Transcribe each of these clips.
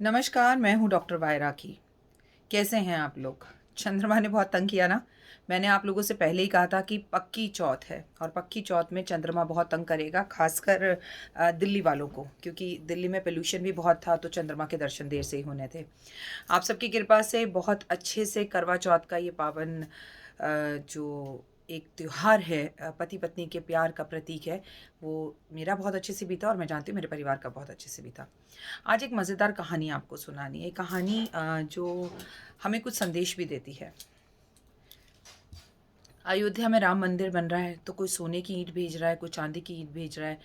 नमस्कार, मैं हूँ डॉक्टर वायरा की। कैसे हैं आप लोग? चंद्रमा ने बहुत तंग किया ना? मैंने आप लोगों से पहले ही कहा था कि पक्की चौथ है और पक्की चौथ में चंद्रमा बहुत तंग करेगा, खासकर दिल्ली वालों को, क्योंकि दिल्ली में पोल्यूशन भी बहुत था तो चंद्रमा के दर्शन देर से ही होने थे। आप सबकी कृपा से बहुत अच्छे से करवा चौथ का ये पावन जो एक त्योहार है, पति पत्नी के प्यार का प्रतीक है, वो मेरा बहुत अच्छे से बीता और मैं जानती हूँ मेरे परिवार का बहुत अच्छे से बीता। आज एक मज़ेदार कहानी आपको सुनानी है, कहानी जो हमें कुछ संदेश भी देती है। अयोध्या में राम मंदिर बन रहा है तो कोई सोने की ईंट भेज रहा है, कोई चांदी की ईंट भेज रहा है,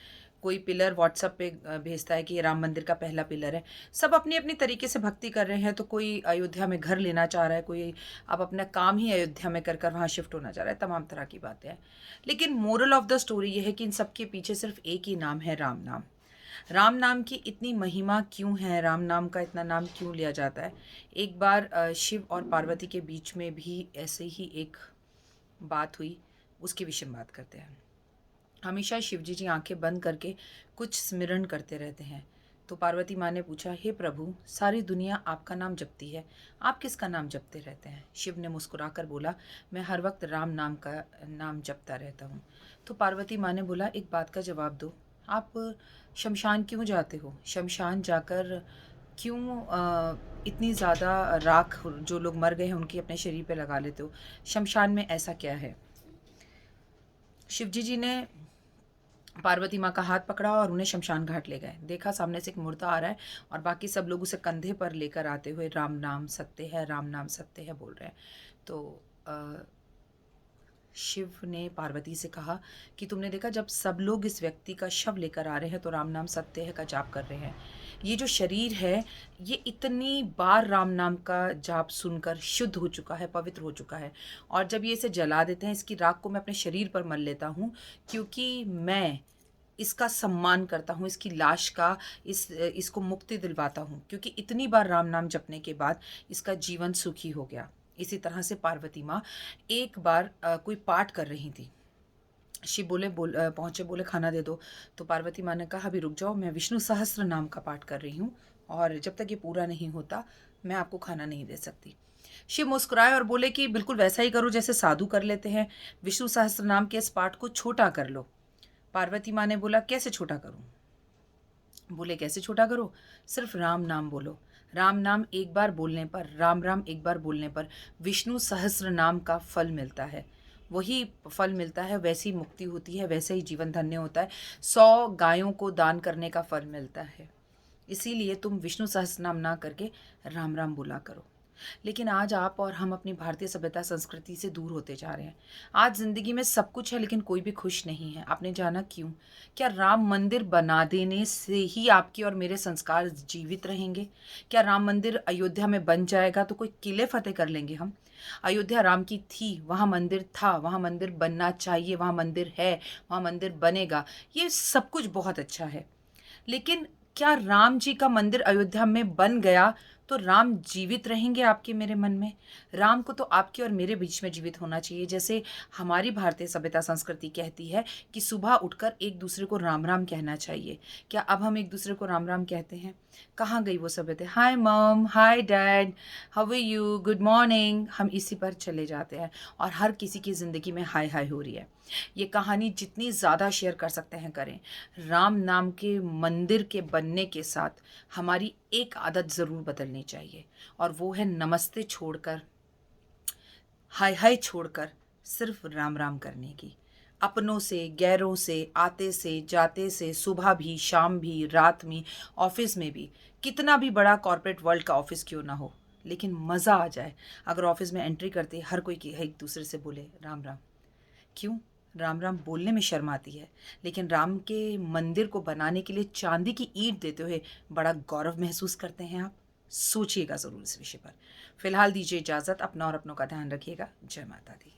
कोई पिलर व्हाट्सएप पे भेजता है कि ये राम मंदिर का पहला पिलर है। सब अपनी अपनी तरीके से भक्ति कर रहे हैं। तो कोई अयोध्या में घर लेना चाह रहा है, कोई अब अपना काम ही अयोध्या में कर कर वहाँ शिफ्ट होना चाह रहा है। तमाम तरह की बातें हैं, लेकिन मोरल ऑफ द स्टोरी ये है कि इन सब के पीछे सिर्फ एक ही नाम है, राम नाम। राम नाम की इतनी महिमा क्यों है, राम नाम का इतना नाम क्यों लिया जाता है? एक बार शिव और पार्वती के बीच में भी ऐसे ही एक बात हुई, उसके विषय में बात करते हैं। हमेशा शिव जी आंखें बंद करके कुछ स्मरण करते रहते हैं। तो पार्वती माँ ने पूछा, हे प्रभु, सारी दुनिया आपका नाम जपती है, आप किसका नाम जपते रहते हैं? शिव ने मुस्कुराकर बोला, मैं हर वक्त राम नाम का नाम जपता रहता हूँ। तो पार्वती माँ ने बोला, एक बात का जवाब दो, आप शमशान क्यों जाते हो? शमशान जाकर क्यों इतनी ज़्यादा राख जो लोग मर गए हैं उनकी अपने शरीर पे लगा लेते हो? शमशान में ऐसा क्या है? शिवजी जी ने पार्वती माँ का हाथ पकड़ा और उन्हें शमशान घाट ले गए। देखा सामने से एक मुर्दा आ रहा है और बाकी सब लोग उसे कंधे पर लेकर आते हुए राम नाम सत्य है, राम नाम सत्य है बोल रहे हैं। तो अ, शिव ने पार्वती से कहा कि तुमने देखा, जब सब लोग इस व्यक्ति का शव लेकर आ रहे हैं तो राम नाम सत्य है का जाप कर रहे हैं। ये जो शरीर है, ये इतनी बार राम नाम का जाप सुनकर शुद्ध हो चुका है, पवित्र हो चुका है। और जब ये इसे जला देते हैं, इसकी राख को मैं अपने शरीर पर मल लेता हूँ, क्योंकि मैं इसका सम्मान करता हूँ, इसकी लाश का, इसको मुक्ति दिलवाता हूँ, क्योंकि इतनी बार राम नाम जपने के बाद इसका जीवन सुखी हो गया। इसी तरह से पार्वती माँ एक बार कोई पाठ कर रही थी। शिव पहुँचे, बोले खाना दे दो। तो पार्वती माँ ने कहा, अभी रुक जाओ, मैं विष्णु सहस्त्र नाम का पाठ कर रही हूँ और जब तक ये पूरा नहीं होता मैं आपको खाना नहीं दे सकती। शिव मुस्कुराए और बोले कि बिल्कुल वैसा ही करो जैसे साधु कर लेते हैं, विष्णु सहस्त्र नाम के इस पाठ को छोटा कर लो। पार्वती माँ ने बोला, कैसे छोटा करूँ? बोले, कैसे छोटा करो? सिर्फ राम नाम बोलो। राम नाम एक बार बोलने पर, राम राम एक बार बोलने पर विष्णु सहस्त्र नाम का फल मिलता है। वही फल मिलता है, वैसी मुक्ति होती है, वैसे ही जीवन धन्य होता है। 100 गायों को दान करने का फल मिलता है। इसीलिए तुम विष्णु सहस्त्र नाम ना करके राम राम बोला करो। लेकिन आज आप और हम अपनी भारतीय सभ्यता संस्कृति से दूर होते जा रहे हैं। आज ज़िंदगी में सब कुछ है लेकिन कोई भी खुश नहीं है। आपने जाना क्यों? क्या राम मंदिर बना देने से ही आपके और मेरे संस्कार जीवित रहेंगे? क्या राम मंदिर अयोध्या में बन जाएगा तो कोई किले फतेह कर लेंगे हम? अयोध्या राम की थी, वहाँ मंदिर था, वहाँ मंदिर बनना चाहिए, वहाँ मंदिर है, वहाँ मंदिर बनेगा। ये सब कुछ बहुत अच्छा है, लेकिन क्या राम जी का मंदिर अयोध्या में बन गया तो राम जीवित रहेंगे आपके मेरे मन में? राम को तो आपके और मेरे बीच में जीवित होना चाहिए। जैसे हमारी भारतीय सभ्यता संस्कृति कहती है कि सुबह उठकर एक दूसरे को राम राम कहना चाहिए। क्या अब हम एक दूसरे को राम राम कहते हैं? कहाँ गई वो सभ्यता? Hi mom, hi dad, how are you, good morning, हम इसी पर चले जाते हैं और हर किसी की ज़िंदगी में हाय हाय हो रही है। ये कहानी जितनी ज़्यादा शेयर कर सकते हैं करें। राम नाम के मंदिर के बनने के साथ हमारी एक आदत ज़रूर बदलनी चाहिए, और वो है नमस्ते छोड़कर, हाय हाय छोड़कर सिर्फ राम राम करने की। अपनों से, गैरों से, आते से, जाते से, सुबह भी, शाम भी, रात में, ऑफिस में भी, कितना भी बड़ा कॉर्पोरेट वर्ल्ड का ऑफिस क्यों ना हो, लेकिन मज़ा आ जाए अगर ऑफिस में एंट्री करते हर कोई एक दूसरे से बोले राम राम। क्यों? राम राम बोलने में शर्म आती है, लेकिन राम के मंदिर को बनाने के लिए चांदी की ईंट देते हुए बड़ा गौरव महसूस करते हैं आप। सोचिएगा ज़रूर इस विषय पर। फिलहाल दीजिए इजाज़त, अपना और अपनों का ध्यान रखिएगा। जय माता दी।